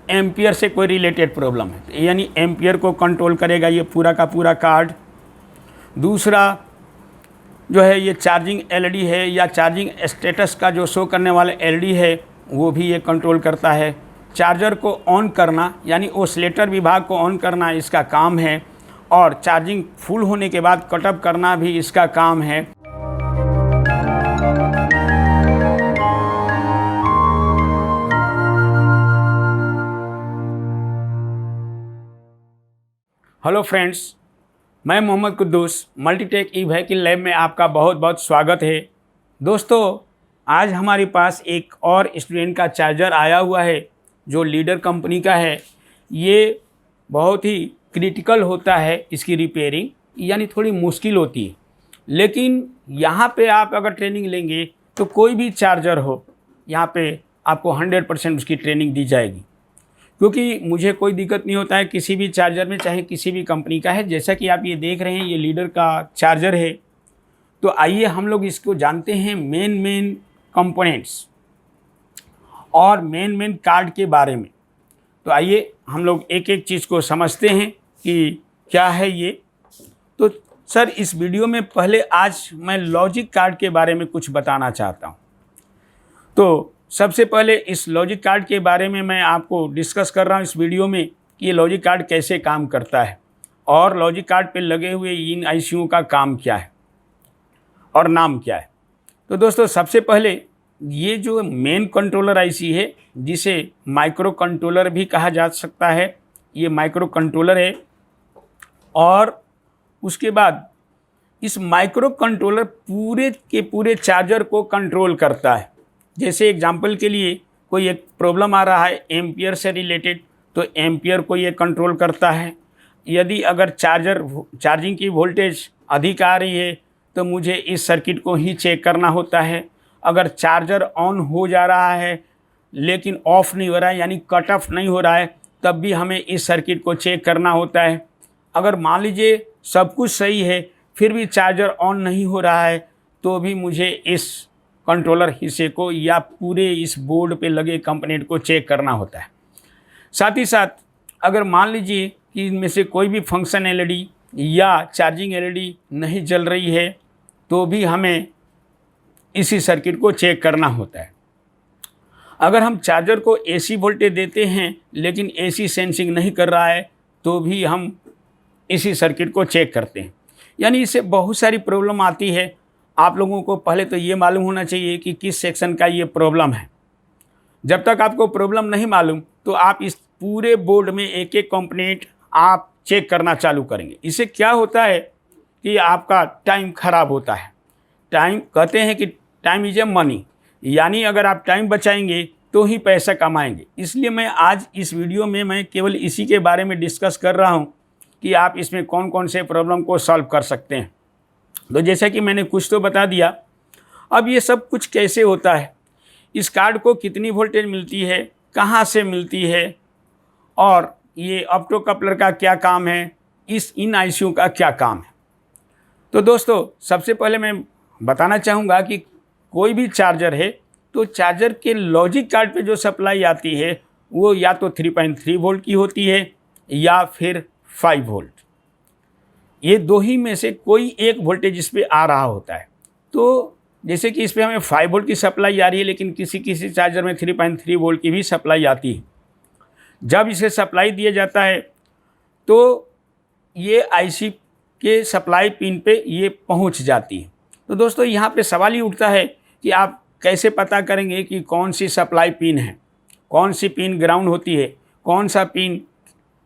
Ampere से कोई related problem है, यानी एम्पियर को कंट्रोल करेगा ये पूरा का पूरा कार्ड। दूसरा जो है ये चार्जिंग एलईडी है या चार्जिंग स्टेटस का जो शो करने वाला एलईडी है वो भी ये कंट्रोल करता है। चार्जर को ऑन करना यानी ओसिलेटर विभाग को ऑन करना इसका काम है, और चार्जिंग फुल होने के बाद कटअप करना भी इसका काम है। हेलो फ्रेंड्स, मैं Mohammad Quddus Multitech e vehicle lab में आपका बहुत बहुत स्वागत है। दोस्तों, आज हमारे पास एक और स्टूडेंट का चार्जर आया हुआ है जो लीडर कंपनी का है। ये बहुत ही क्रिटिकल होता है, इसकी रिपेयरिंग यानी थोड़ी मुश्किल होती है, लेकिन यहाँ पे आप अगर ट्रेनिंग लेंगे तो कोई भी चार्जर हो यहाँ पे आपको 100% उसकी ट्रेनिंग दी जाएगी, क्योंकि मुझे कोई दिक्कत नहीं होता है किसी भी चार्जर में, चाहे किसी भी कंपनी का है। जैसा कि आप ये देख रहे हैं ये लीडर का चार्जर है। तो आइए हम लोग इसको जानते हैं मेन कंपोनेंट्स और मेन कार्ड के बारे में। तो आइए हम लोग एक एक चीज़ को समझते हैं कि क्या है ये। तो सर, इस वीडियो में पहले आज मैं लॉजिक कार्ड के बारे में कुछ बताना चाहता हूँ। तो सबसे पहले इस लॉजिक कार्ड के बारे में मैं आपको डिस्कस कर रहा हूँ इस वीडियो में कि ये लॉजिक कार्ड कैसे काम करता है और लॉजिक कार्ड पे लगे हुए इन आईसीयू का काम क्या है और नाम क्या है। तो दोस्तों, सबसे पहले ये जो मेन कंट्रोलर आईसी है, जिसे माइक्रो कंट्रोलर भी कहा जा सकता है, ये माइक्रो कंट्रोलर है। और उसके बाद इस माइक्रो कंट्रोलर पूरे के पूरे चार्जर को कंट्रोल करता है। जैसे एग्जांपल के लिए कोई एक प्रॉब्लम आ रहा है एम्पियर से रिलेटेड, तो एम्पियर को ये कंट्रोल करता है। यदि अगर चार्जिंग की वोल्टेज अधिक आ रही है तो मुझे इस सर्किट को ही चेक करना होता है। अगर चार्जर ऑन हो जा रहा है लेकिन ऑफ़ नहीं हो रहा है, यानी कट ऑफ नहीं हो रहा है, तब भी हमें इस सर्किट को चेक करना होता है। अगर मान लीजिए सब कुछ सही है फिर भी चार्जर ऑन नहीं हो रहा है, तो भी मुझे इस कंट्रोलर हिस्से को या पूरे इस बोर्ड पे लगे कंपोनेंट को चेक करना होता है। साथ ही साथ अगर मान लीजिए कि इनमें से कोई भी फंक्शन एलईडी या चार्जिंग एलईडी नहीं जल रही है, तो भी हमें इसी सर्किट को चेक करना होता है। अगर हम चार्जर को एसी वोल्टेज देते हैं लेकिन एसी सेंसिंग नहीं कर रहा है, तो भी हम इसी सर्किट को चेक करते हैं। यानी इससे बहुत सारी प्रॉब्लम आती है। आप लोगों को पहले तो ये मालूम होना चाहिए कि किस सेक्शन का ये प्रॉब्लम है। जब तक आपको प्रॉब्लम नहीं मालूम तो आप इस पूरे बोर्ड में एक एक कंपोनेंट आप चेक करना चालू करेंगे। इससे क्या होता है कि आपका टाइम खराब होता है। टाइम, कहते हैं कि टाइम इज ए मनी, यानी अगर आप टाइम बचाएंगे तो ही पैसा कमाएंगे। इसलिए मैं आज इस वीडियो में मैं केवल इसी के बारे में डिस्कस कर रहा हूँ कि आप इसमें कौन कौन से प्रॉब्लम को सॉल्व कर सकते हैं। तो जैसा कि मैंने कुछ तो बता दिया, अब ये सब कुछ कैसे होता है, इस कार्ड को कितनी वोल्टेज मिलती है, कहाँ से मिलती है, और ये ऑप्टो कपलर का क्या काम है, इन आईसीयू का क्या काम है। तो दोस्तों, सबसे पहले मैं बताना चाहूँगा कि कोई भी चार्जर है तो चार्जर के लॉजिक कार्ड पे जो सप्लाई आती है वो या तो 3.3 वोल्ट की होती है या फिर 5 वोल्ट। ये दो ही में से कोई एक वोल्टेज इस पर आ रहा होता है। तो जैसे कि इस पर हमें 5 वोल्ट की सप्लाई आ रही है, लेकिन किसी किसी चार्जर में 3.3 वोल्ट की भी सप्लाई आती है। जब इसे सप्लाई दिया जाता है तो ये आईसी के सप्लाई पिन पे ये पहुंच जाती है। तो दोस्तों, यहाँ पे सवाल ही उठता है कि आप कैसे पता करेंगे कि कौन सी सप्लाई पिन है, कौन सी पिन ग्राउंड होती है, कौन सा पिन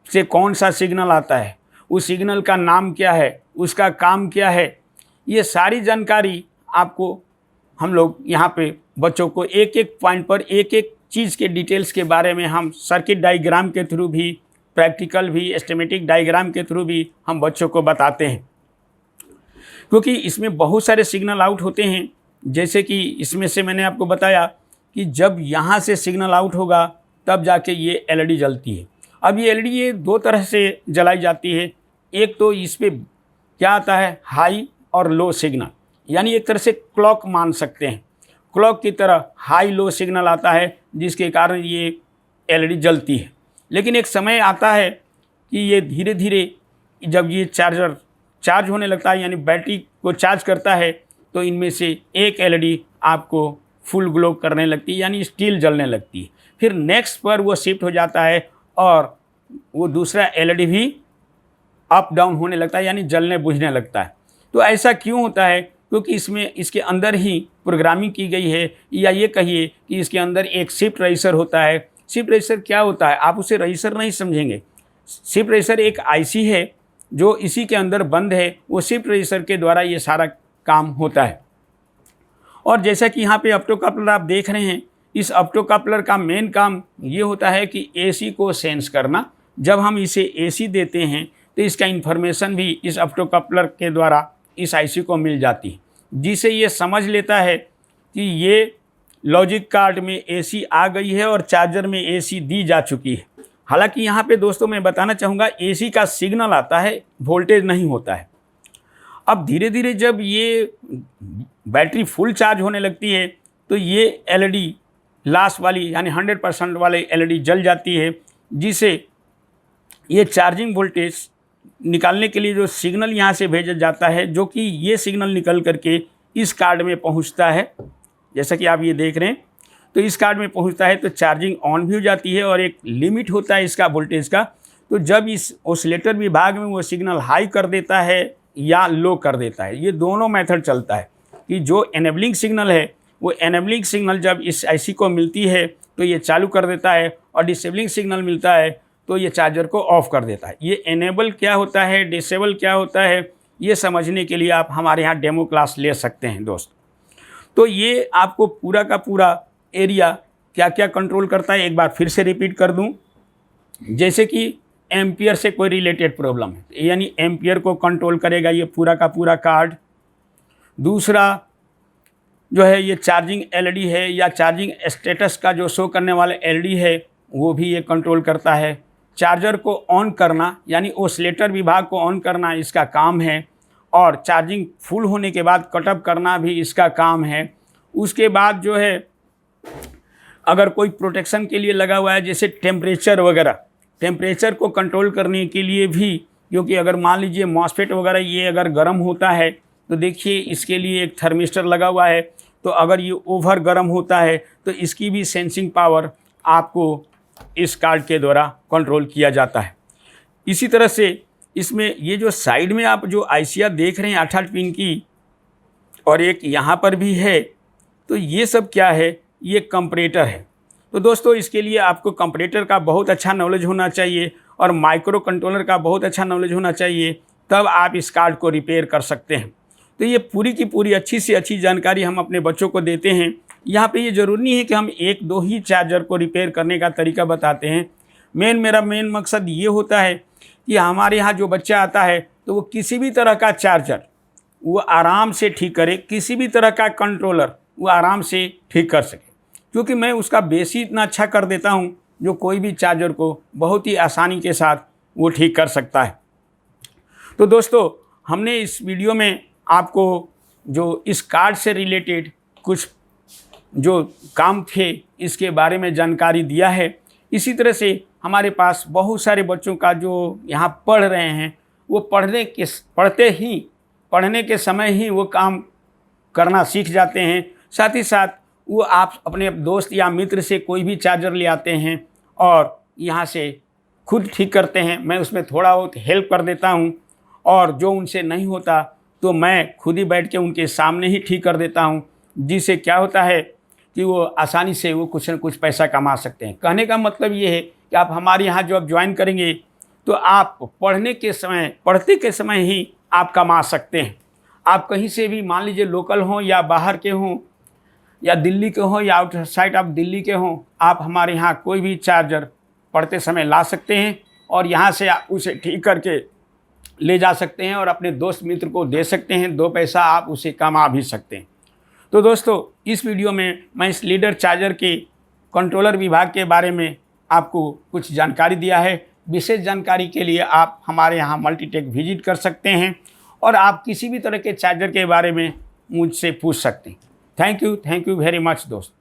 से कौन सा सिग्नल आता है, उस सिग्नल का नाम क्या है, उसका काम क्या है। ये सारी जानकारी आपको हम लोग यहाँ पे बच्चों को एक एक पॉइंट पर एक एक चीज़ के डिटेल्स के बारे में हम सर्किट डायग्राम के थ्रू भी, प्रैक्टिकल भी, एस्टिमेटिक डायग्राम के थ्रू भी हम बच्चों को बताते हैं। क्योंकि इसमें बहुत सारे सिग्नल आउट होते हैं। जैसे कि इसमें से मैंने आपको बताया कि जब यहाँ से सिग्नल आउट होगा तब जाके ये एलईडी जलती है। अब ये एलईडी ये दो तरह से जलाई जाती है। एक तो इस पर क्या आता है, हाई और लो सिग्नल, यानी एक तरह से क्लॉक मान सकते हैं। क्लॉक की तरह हाई लो सिग्नल आता है जिसके कारण ये एलईडी जलती है। लेकिन एक समय आता है कि ये धीरे धीरे जब ये चार्जर चार्ज होने लगता है, यानी बैटरी को चार्ज करता है, तो इनमें से एक एलईडी आपको फुल ग्लो करने लगती है, यानी स्टील जलने लगती है। फिर नेक्स्ट पर वो शिफ्ट हो जाता है और वो दूसरा एलईडी भी अप डाउन होने लगता है, यानी जलने बुझने लगता है। तो ऐसा क्यों होता है? क्योंकि इसमें इसके अंदर ही प्रोग्रामिंग की गई है, या ये कहिए कि इसके अंदर एक शिफ्ट रजिस्टर होता है। शिफ्ट रजिस्टर क्या होता है? आप उसे रजिस्टर नहीं समझेंगे। शिफ्ट रजिस्टर एक आईसी है जो इसी के अंदर बंद है, वो शिफ्ट रजिस्टर के द्वारा ये सारा काम होता है। और जैसा कि यहाँ पे ऑप्टोकपलर आप देख रहे हैं, इस ऑप्टोकपलर का मेन काम ये होता है कि एसी को सेंस करना। जब हम इसे एसी देते हैं तो इसका इन्फॉर्मेशन भी इस ऑप्टोकपलर के द्वारा इस आईसी को मिल जाती है, जिसे ये समझ लेता है कि ये लॉजिक कार्ड में एसी आ गई है और चार्जर में एसी दी जा चुकी है। हालांकि यहाँ पे दोस्तों मैं बताना चाहूँगा, एसी का सिग्नल आता है, वोल्टेज नहीं होता है। अब धीरे धीरे जब ये बैटरी फुल चार्ज होने लगती है तो ये एलईडी लास्ट वाली यानी 100% वाले एलईडी जल जाती है, जिसे ये चार्जिंग वोल्टेज निकालने के लिए जो सिग्नल यहाँ से भेजा जाता है, जो कि ये सिग्नल निकल करके इस कार्ड में पहुँचता है। जैसा कि आप ये देख रहे हैं, तो इस कार्ड में पहुँचता है तो चार्जिंग ऑन भी हो जाती है और एक लिमिट होता है इसका वोल्टेज का। तो जब इस ऑसिलेटर विभाग में वो सिग्नल हाई कर देता है या लो कर देता है, ये दोनों मेथड चलता है कि जो एनेबलिंग सिग्नल है, वो एनेबलिंग सिग्नल जब इस आईसी को मिलती है तो ये चालू कर देता है, और डिसेबलिंग सिग्नल मिलता है तो ये चार्जर को ऑफ कर देता है। ये एनेबल क्या होता है, डिसेबल क्या होता है, ये समझने के लिए आप हमारे यहाँ डेमो क्लास ले सकते हैं दोस्त। तो ये आपको पूरा का पूरा एरिया क्या क्या कंट्रोल करता है, एक बार फिर से रिपीट कर दूं। जैसे कि एम्पियर से कोई रिलेटेड प्रॉब्लम है, यानी एम्पियर को कंट्रोल करेगा ये पूरा का पूरा कार्ड। दूसरा जो है ये चार्जिंग एलईडी है, या चार्जिंग स्टेटस का जो शो करने वाला एलईडी है, वो भी ये कंट्रोल करता है। चार्जर को ऑन करना यानी ऑसिलेटर विभाग को ऑन करना इसका काम है, और चार्जिंग फुल होने के बाद कटअप करना भी इसका काम है। उसके बाद जो है अगर कोई प्रोटेक्शन के लिए लगा हुआ है, जैसे टेम्परेचर वगैरह, टेम्परेचर को कंट्रोल करने के लिए भी, क्योंकि अगर मान लीजिए मॉसफेट वगैरह ये अगर गर्म होता है तो देखिए इसके लिए एक थर्मिस्टर लगा हुआ है, तो अगर ये ओवर गर्म होता है तो इसकी भी सेंसिंग पावर आपको इस कार्ड के द्वारा कंट्रोल किया जाता है। इसी तरह से इसमें ये जो साइड में आप जो आईसियाँ देख रहे हैं 8-8 पिन की, और एक यहाँ पर भी है, तो ये सब क्या है, ये कंपैरेटर है। तो दोस्तों इसके लिए आपको कंपैरेटर का बहुत अच्छा नॉलेज होना चाहिए और माइक्रो कंट्रोलर का बहुत अच्छा नॉलेज होना चाहिए, तब आप इस कार्ड को रिपेयर कर सकते हैं। तो ये पूरी की पूरी अच्छी से अच्छी जानकारी हम अपने बच्चों को देते हैं। यहाँ पे ये ज़रूरी नहीं है कि हम 1-2 ही चार्जर को रिपेयर करने का तरीका बताते हैं। मेरा मेन मकसद ये होता है कि हमारे यहाँ जो बच्चा आता है तो वो किसी भी तरह का चार्जर वो आराम से ठीक करे, किसी भी तरह का कंट्रोलर वो आराम से ठीक कर सके, क्योंकि मैं उसका बेस ही इतना अच्छा कर देता हूँ जो कोई भी चार्जर को बहुत ही आसानी के साथ वो ठीक कर सकता है। तो दोस्तों हमने इस वीडियो में आपको जो इस कार्ड से रिलेटेड कुछ जो काम थे इसके बारे में जानकारी दिया है। इसी तरह से हमारे पास बहुत सारे बच्चों का जो यहाँ पढ़ रहे हैं, वो पढ़ने के समय ही वो काम करना सीख जाते हैं। साथ ही साथ वो आप अपने दोस्त या मित्र से कोई भी चार्जर ले आते हैं और यहाँ से खुद ठीक करते हैं। मैं उसमें थोड़ा बहुत हेल्प कर देता हूँ, और जो उनसे नहीं होता तो मैं खुद ही बैठ के उनके सामने ही ठीक कर देता हूँ, जिससे क्या होता है कि वो आसानी से वो कुछ न कुछ पैसा कमा सकते हैं। कहने का मतलब ये है कि आप हमारे यहाँ जो अब ज्वाइन करेंगे तो आप पढ़ते के समय ही आप कमा सकते हैं। आप कहीं से भी, मान लीजिए लोकल हों या बाहर के हों या दिल्ली के हों या आउटसाइड ऑफ दिल्ली के हों, आप हमारे यहाँ कोई भी चार्जर पढ़ते समय ला सकते हैं और यहाँ से आप उसे ठीक करके ले जा सकते हैं और अपने दोस्त मित्र को दे सकते हैं। 2 पैसा आप उसे कमा भी सकते हैं। तो दोस्तों इस वीडियो में मैं इस लीडर चार्जर के कंट्रोलर विभाग के बारे में आपको कुछ जानकारी दिया है। विशेष जानकारी के लिए आप हमारे यहाँ मल्टीटेक विजिट कर सकते हैं और आप किसी भी तरह के चार्जर के बारे में मुझसे पूछ सकते हैं। थैंक यू वेरी मच दोस्त।